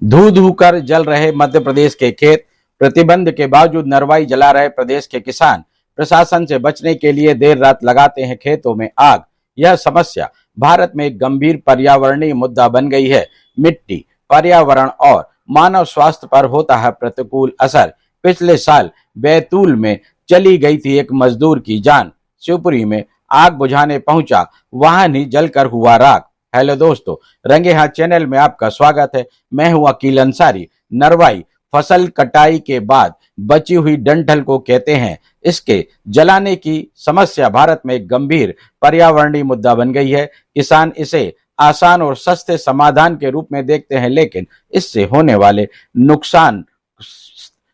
धू धू कर जल रहे मध्य प्रदेश के खेत। प्रतिबंध के बावजूद नरवाई जला रहे प्रदेश के किसान। प्रशासन से बचने के लिए देर रात लगाते हैं खेतों में आग। यह समस्या भारत में एक गंभीर पर्यावरणीय मुद्दा बन गई है। मिट्टी, पर्यावरण और मानव स्वास्थ्य पर होता है प्रतिकूल असर। पिछले साल बैतूल में चली गई थी एक मजदूर की जान। शिवपुरी में आग बुझाने पहुंचा वाहन ही जलकर हुआ राख। हेलो दोस्तों, रंगे हाथ चैनल में आपका स्वागत है। मैं हूं अकील अंसारी। नरवाई फसल कटाई के बाद बची हुई डंठल को कहते हैं। इसके जलाने की समस्या भारत में एक गंभीर पर्यावरणीय मुद्दा बन गई है। किसान इसे आसान और सस्ते समाधान के रूप में देखते हैं, लेकिन इससे होने वाले नुकसान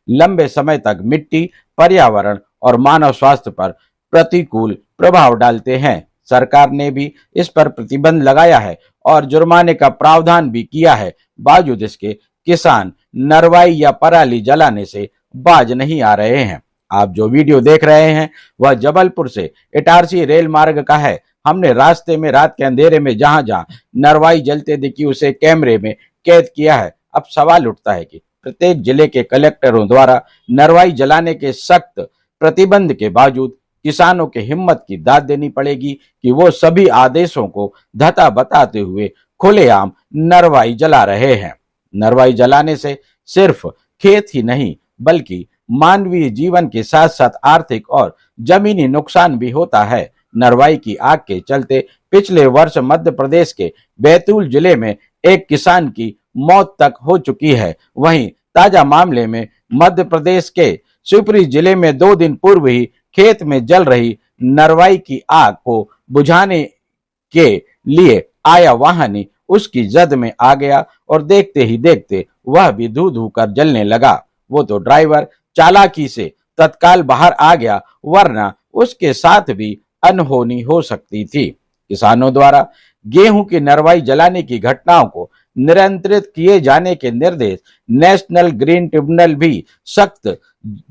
लंबे समय तक मिट्टी, पर्यावरण और मानव स्वास्थ्य पर प्रतिकूल प्रभाव डालते हैं। सरकार ने भी इस पर प्रतिबंध लगाया है और जुर्माने का प्रावधान भी किया है। बावजूद इसके किसान नरवाई या पराली जलाने से बाज नहीं आ रहे हैं। आप जो वीडियो देख रहे हैं वह जबलपुर से इटारसी रेल मार्ग का है। हमने रास्ते में रात के अंधेरे में जहां जहां नरवाई जलते दिखी उसे कैमरे में कैद किया है। अब सवाल उठता है कि प्रत्येक जिले के कलेक्टरों द्वारा नरवाई जलाने के सख्त प्रतिबंध के बावजूद किसानों के हिम्मत की दाद देनी पड़ेगी कि वो सभी आदेशों को धता बताते हुए खुलेआम नरवाई जला रहे हैं। नरवाई जलाने से सिर्फ खेत ही नहीं बल्कि मानवीय जीवन के साथ साथ आर्थिक और जमीनी नुकसान भी होता है। नरवाई की आग के चलते पिछले वर्ष मध्य प्रदेश के बैतूल जिले में एक किसान की मौत तक हो चुकी है। वहीं ताजा मामले में मध्य प्रदेश के शिवपुरी जिले में 2 दिन पूर्व ही खेत में जल रही नरवाई की आग को बुझाने के लिए आया वाहन ही उसकी जद में आ गया और देखते ही देखते वह भी धू धू कर जलने लगा। वो तो ड्राइवर चालाकी से तत्काल बाहर आ गया, वरना उसके साथ भी अनहोनी हो सकती थी। किसानों द्वारा गेहूं की नरवाई जलाने की घटनाओं को नियंत्रित किए जाने के निर्देश नेशनल ग्रीन ट्रिब्यूनल भी सख्त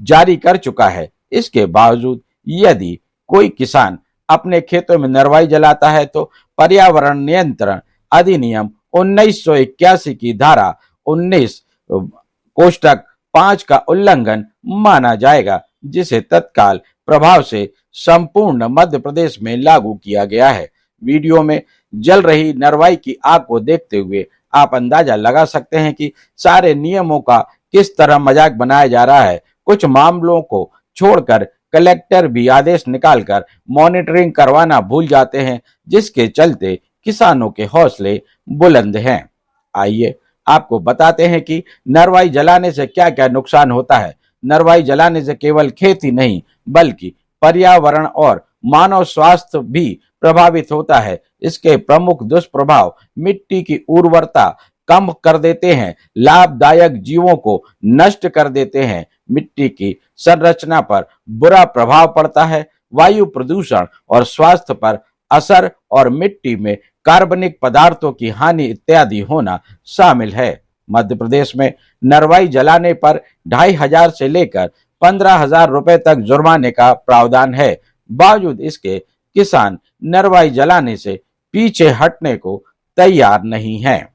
जारी कर चुका है। इसके बावजूद यदि कोई किसान अपने खेतों में नरवाई जलाता है तो पर्यावरण नियंत्रण अधिनियम 1981 की धारा 19 कोष्टक 5 का उल्लंघन माना जाएगा, जिसे तत्काल प्रभाव से संपूर्ण मध्य प्रदेश में लागू किया गया है। वीडियो में जल रही नरवाई की आग को देखते हुए आप अंदाजा लगा सकते हैं कि सारे नियमों का किस तरह मजाक बनाया जा रहा है। कुछ मामलों को छोड़कर कलेक्टर भी आदेश निकालकर मॉनिटरिंग करवाना भूल जाते हैं, जिसके चलते किसानों के हौसले बुलंद हैं। आइए आपको बताते हैं कि नरवाई जलाने से क्या क्या नुकसान होता है। नरवाई जलाने से केवल खेती नहीं बल्कि पर्यावरण और मानव स्वास्थ्य भी प्रभावित होता है। इसके प्रमुख दुष्प्रभाव मिट्टी की उर्वरता कम कर देते हैं, लाभदायक जीवों को नष्ट कर देते हैं, मिट्टी की संरचना पर बुरा प्रभाव पड़ता है, वायु प्रदूषण और स्वास्थ्य पर असर और मिट्टी में कार्बनिक पदार्थों की हानि इत्यादि होना शामिल है। मध्य प्रदेश में नरवाई जलाने पर 2500 से लेकर 15,000 रुपए तक जुर्माने का प्रावधान है। बावजूद इसके किसान नरवाई जलाने से पीछे हटने को तैयार नहीं हैं।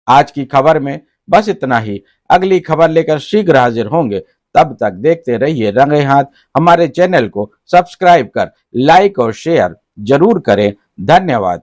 आज की खबर में बस इतना ही। अगली खबर लेकर शीघ्र हाजिर होंगे। तब तक देखते रहिए रंगे हाथ। हमारे चैनल को सब्सक्राइब कर लाइक और शेयर जरूर करें। धन्यवाद।